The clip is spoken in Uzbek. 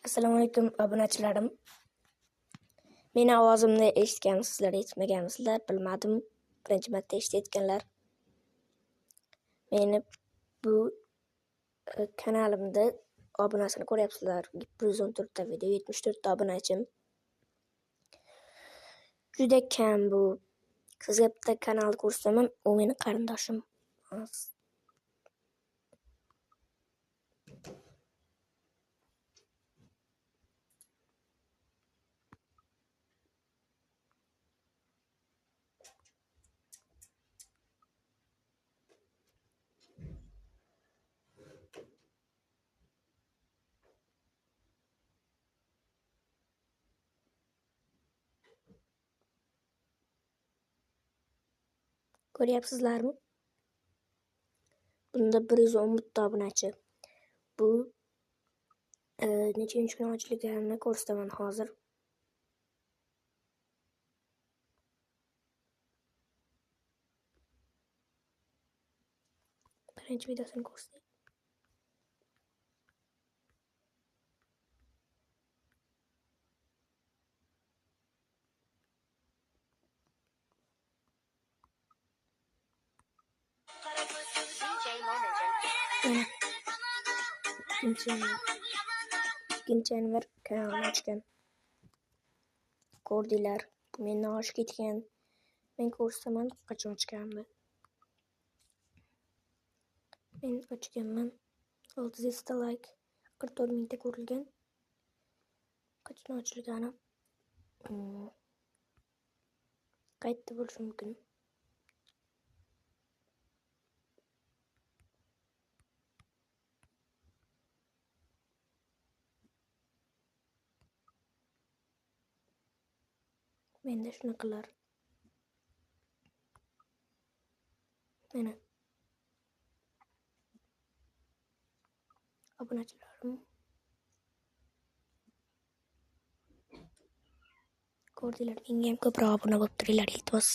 Assalomu alaykum obunachilarim. Meni ovozimni eshitgansizlar, eshitmagansizlar, bilmadim. Birinchi marta eshitayotganlar. Meni bu kanalimda obunasini ko'ryapsizlar. 114 ta video, 74 ta obunachim. Juda kam bu. Sizga bitta kanal ko'rsataman, u meni qarindoshim. Ko'ryapsizlarmi? Bunda 110 ta obunachi. Bu nechinchi kun ochilganini ko'rsataman hozir. Birinchi videosini ko'rsatayım. İkinci Enver kanalini ochgan. Ko'rdinglar. Mendan oshib ketgan. Men ko'rsataman qachon ochganimni. Men ochganman. 600 ta like, 44 mingta ko'rilgan. Qachon ochilgani? Qayerda bo'lishi mumkin? Menda shunaqalar. Mana. Obunachilarim. Ko'rdinglar, menga ham ko'proq obuna bo'lib turinglar, iltimos.